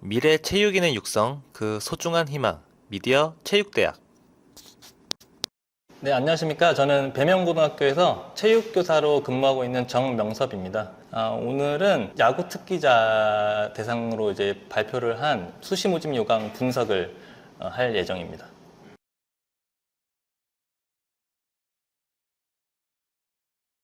미래 체육인의 육성, 그 소중한 희망, 미디어 체육대학. 네, 안녕하십니까. 저는 배명고등학교에서 체육교사로 근무하고 있는 정명섭입니다. 오늘은 야구 특기자 대상으로 이제 발표를 한 수시 모집 요강 분석을 할 예정입니다.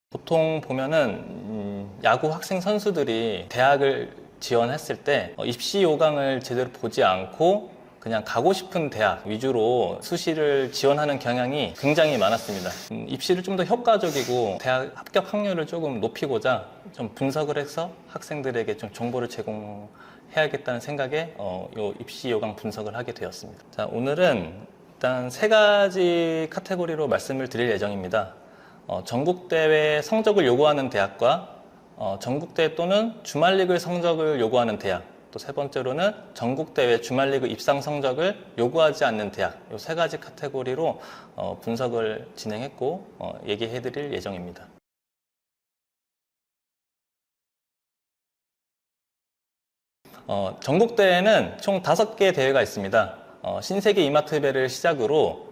보통 보면은 야구 학생 선수들이 대학을 지원했을 때 입시 요강을 제대로 보지 않고 그냥 가고 싶은 대학 위주로 수시를 지원하는 경향이 굉장히 많았습니다. 입시를 좀 더 효과적이고 대학 합격 확률을 조금 높이고자 좀 분석을 해서 학생들에게 좀 정보를 제공해야겠다는 생각에 요 입시 요강 분석을 하게 되었습니다. 자, 오늘은 일단 세 가지 카테고리로 말씀을 드릴 예정입니다. 전국대회 성적을 요구하는 대학과 전국대회 또는 주말리그 성적을 요구하는 대학, 또 세 번째로는 전국대회 주말리그 입상 성적을 요구하지 않는 대학, 이 세 가지 카테고리로 분석을 진행했고 얘기해 드릴 예정입니다. 전국대회는 총 5개 대회가 있습니다. 신세계 이마트배를 시작으로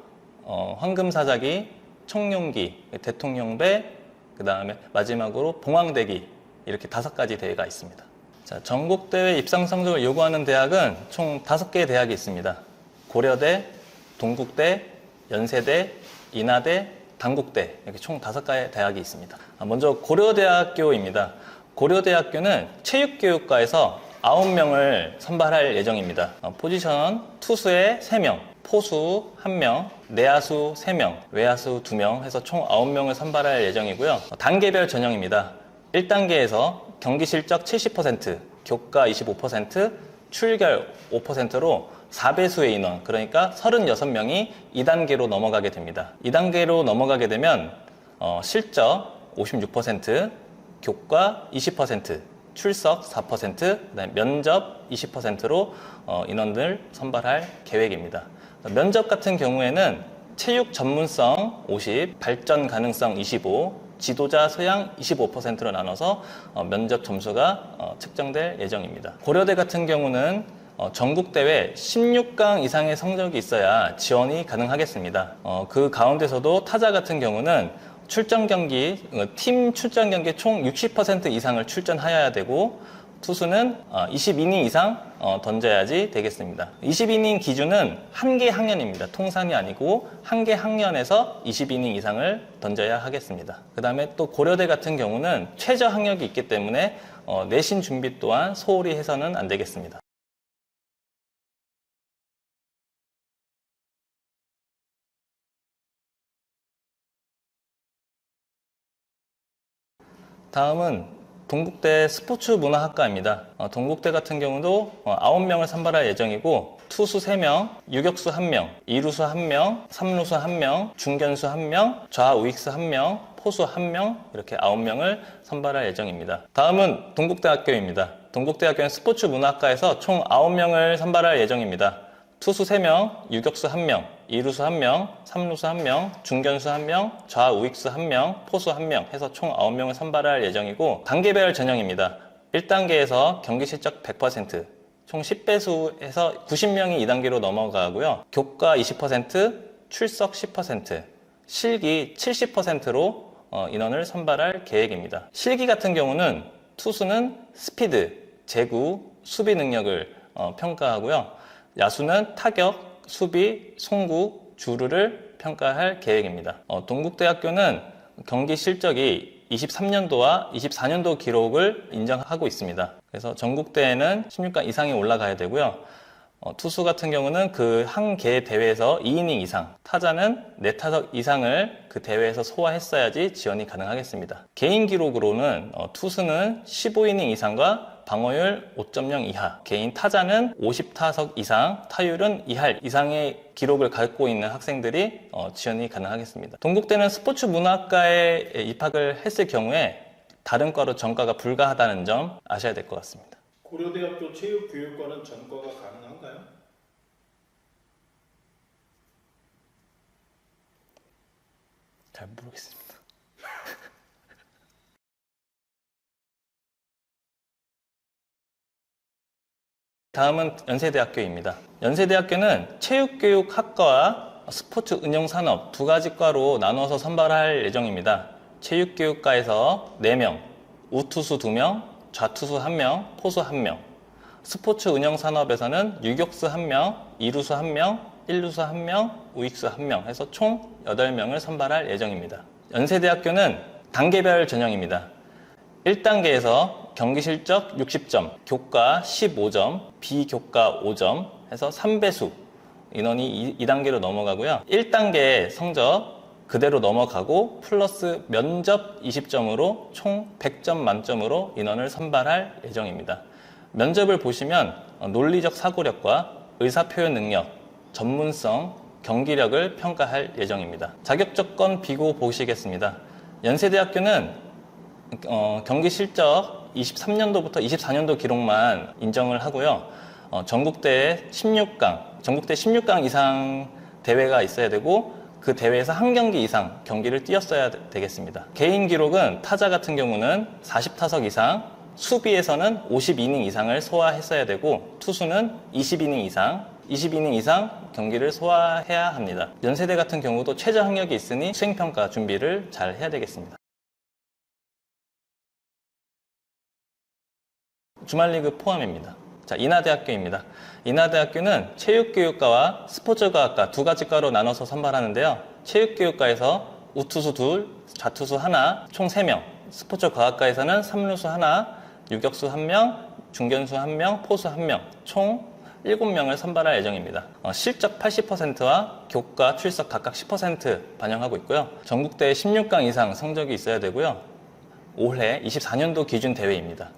황금사자기, 청룡기, 대통령배, 그 다음에 마지막으로 봉황대기, 이렇게 5가지 대회가 있습니다. 자, 전국대회 입상 성적을 요구하는 대학은 총 5개의 대학이 있습니다. 고려대, 동국대, 연세대, 인하대, 단국대, 이렇게 총 5가의 대학이 있습니다. 먼저 고려대학교입니다. 고려대학교는 체육교육과에서 9명을 선발할 예정입니다. 포지션 투수에 3명, 포수 1명, 내야수 3명, 외야수 2명 해서 총 9명을 선발할 예정이고요. 단계별 전형입니다. 1단계에서 경기 실적 70%, 교과 25%, 출결 5%로 4배수의 인원, 그러니까 36명이 2단계로 넘어가게 됩니다. 2단계로 넘어가게 되면 실적 56%, 교과 20%, 출석 4%, 그다음에 면접 20%로 인원을 선발할 계획입니다. 면접 같은 경우에는 체육 전문성 50, 발전 가능성 25, 지도자 소양 25%로 나눠서 면접 점수가 측정될 예정입니다. 고려대 같은 경우는 전국대회 16강 이상의 성적이 있어야 지원이 가능하겠습니다. 그 가운데서도 타자 같은 경우는 출전 경기, 팀 출전 경기 총 60% 이상을 출전하여야 되고, 투수는 20이닝 이상 던져야지 되겠습니다. 20이닝 기준은 한 개 학년입니다. 통산이 아니고 한 개 학년에서 20이닝 이상을 던져야 하겠습니다. 그 다음에 또 고려대 같은 경우는 최저 학력이 있기 때문에 내신 준비 또한 소홀히 해서는 안 되겠습니다. 다음은 동국대 스포츠문화학과입니다. 동국대 같은 경우도 9명을 선발할 예정이고, 투수 3명, 유격수 1명, 2루수 1명, 3루수 1명, 중견수 1명, 좌우익수 1명, 포수 1명, 이렇게 9명을 선발할 예정입니다. 다음은 동국대학교입니다. 동국대학교는 스포츠문화학과에서 총 9명을 선발할 예정입니다. 투수 3명, 유격수 1명, 2루수 1명, 3루수 1명, 중견수 1명, 좌우익수 1명, 포수 1명 해서 총 9명을 선발할 예정이고, 단계별 전형입니다. 1단계에서 경기 실적 100%, 총 10배수에서 90명이 2단계로 넘어가고요. 교과 20%, 출석 10%, 실기 70%로 인원을 선발할 계획입니다. 실기 같은 경우는 투수는 스피드, 제구, 수비 능력을 평가하고요. 야수는 타격, 수비, 송구, 주루를 평가할 계획입니다. 동국대학교는 경기 실적이 23년도와 24년도 기록을 인정하고 있습니다. 그래서 전국대회는 16강 이상이 올라가야 되고요. 투수 같은 경우는 그 한 개 대회에서 2이닝 이상, 타자는 4타석 이상을 그 대회에서 소화했어야지 지원이 가능하겠습니다. 개인 기록으로는 투수는 15이닝 이상과 방어율 5.0 이하, 개인 타자는 50타석 이상, 타율은 2할 이상의 기록을 갖고 있는 학생들이 지원이 가능하겠습니다. 동국대는 스포츠 문화학과에 입학을 했을 경우에 다른 과로 전과가 불가하다는 점 아셔야 될 것 같습니다. 고려대학교 체육교육과는 전과가 가능한가요? 잘 모르겠습니다. 다음은 연세대학교입니다. 연세대학교는 체육교육학과와 스포츠응용산업 두 가지 과로 나눠서 선발할 예정입니다. 체육교육과에서 4명, 우투수 2명, 좌투수 1명, 포수 1명. 스포츠응용산업에서는 유격수 1명, 이루수 1명, 1루수 1명, 우익수 1명 해서 총 8명을 선발할 예정입니다. 연세대학교는 단계별 전형입니다. 1단계에서 경기 실적 60점, 교과 15점, 비교과 5점 해서 3배수 인원이 2단계로 넘어가고요. 1단계 성적 그대로 넘어가고 플러스 면접 20점으로 총 100점 만점으로 인원을 선발할 예정입니다. 면접을 보시면 논리적 사고력과 의사표현 능력, 전문성, 경기력을 평가할 예정입니다. 자격조건 비교 보시겠습니다. 연세대학교는 경기 실적 23년도부터 24년도 기록만 인정을 하고요. 전국대 16강 이상 대회가 있어야 되고 그 대회에서 한 경기 이상 경기를 뛰었어야 되겠습니다. 개인 기록은 타자 같은 경우는 40타석 이상, 수비에서는 50이닝 이상을 소화했어야 되고 투수는 20이닝 이상 경기를 소화해야 합니다. 연세대 같은 경우도 최저 학력이 있으니 수행평가 준비를 잘 해야 되겠습니다. 주말리그 포함입니다. 자, 인하대학교입니다. 인하대학교는 체육교육과와 스포츠과학과 두 가지 과로 나눠서 선발하는데요. 체육교육과에서 우투수 2, 좌투수 1, 총 3명, 스포츠과학과에서는 3루수 1, 유격수 1명, 중견수 1명, 포수 1명, 총 7명을 선발할 예정입니다. 실적 80%와 교과 출석 각각 10% 반영하고 있고요. 전국대 16강 이상 성적이 있어야 되고요. 올해 24년도 기준 대회입니다.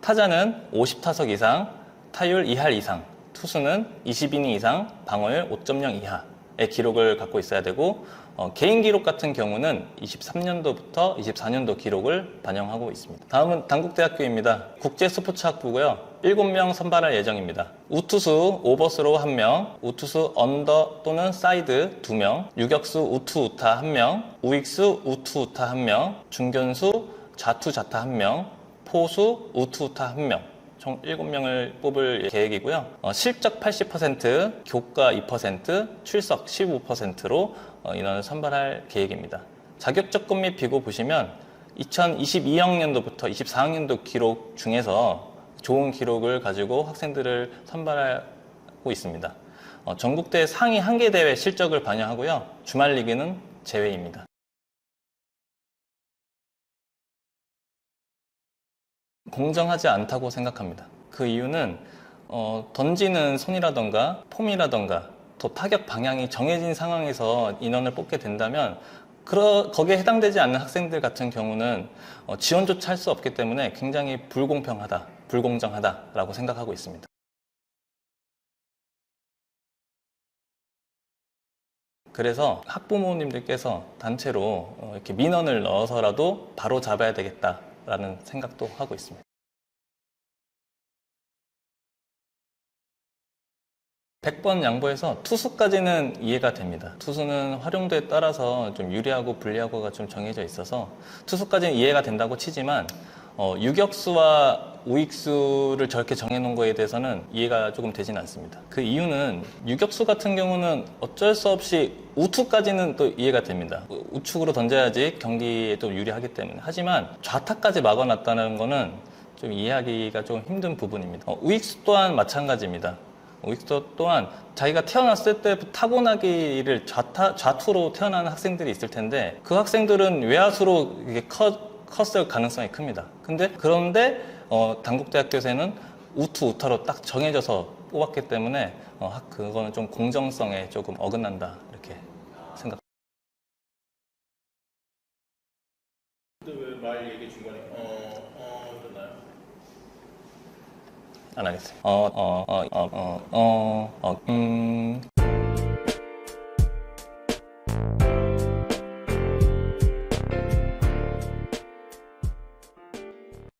타자는 50타석 이상, 타율 2할 이상, 투수는 20이닝 이상, 방어율 5.0 이하의 기록을 갖고 있어야 되고 개인 기록 같은 경우는 23년도부터 24년도 기록을 반영하고 있습니다. 다음은 단국대학교입니다. 국제스포츠학부고요. 7명 선발할 예정입니다. 우투수 오버스로우 1명, 우투수 언더 또는 사이드 2명, 유격수 우투 우타 1명, 우익수 우투 우타 1명, 중견수 좌투 좌타 1명, 포수 우투 우타 1명, 총 7명을 뽑을 계획이고요. 실적 80%, 교과 2%, 출석 15%로 인원을 선발할 계획입니다. 자격조건 및 비교 보시면 2022학년도부터 24학년도 기록 중에서 좋은 기록을 가지고 학생들을 선발하고 있습니다. 전국대 상위 1개 대회 실적을 반영하고요. 주말 리그는 제외입니다. 공정하지 않다고 생각합니다. 그 이유는 던지는 손이라던가 폼이라던가 또 타격 방향이 정해진 상황에서 인원을 뽑게 된다면 거기에 해당되지 않는 학생들 같은 경우는 지원조차 할 수 없기 때문에 굉장히 불공평하다, 불공정하다라고 생각하고 있습니다. 그래서 학부모님들께서 단체로 이렇게 민원을 넣어서라도 바로 잡아야 되겠다라는 생각도 하고 있습니다. 100번 양보해서 투수까지는 이해가 됩니다. 투수는 활용도에 따라서 좀 유리하고 불리하고가 좀 정해져 있어서 투수까지는 이해가 된다고 치지만 유격수와 우익수를 저렇게 정해놓은 거에 대해서는 이해가 조금 되진 않습니다. 그 이유는 유격수 같은 경우는 어쩔 수 없이 우투까지는 또 이해가 됩니다. 우측으로 던져야지 경기에 또 유리하기 때문에. 하지만 좌타까지 막아놨다는 거는 좀 이해하기가 좀 힘든 부분입니다. 우익수 또한 마찬가지입니다. 우익수 또한 자기가 태어났을 때부터 타고나기를 좌투로 태어나는 학생들이 있을 텐데 그 학생들은 외야수로 이게 컸을 가능성이 큽니다. 그런데 단국대학교에서는 우투 우타로 딱 정해져서 뽑았기 때문에 그거는 좀 공정성에 조금 어긋난다 이렇게 생각. 근데 왜 말 얘기 중간에 이러나요? 안 하겠어요.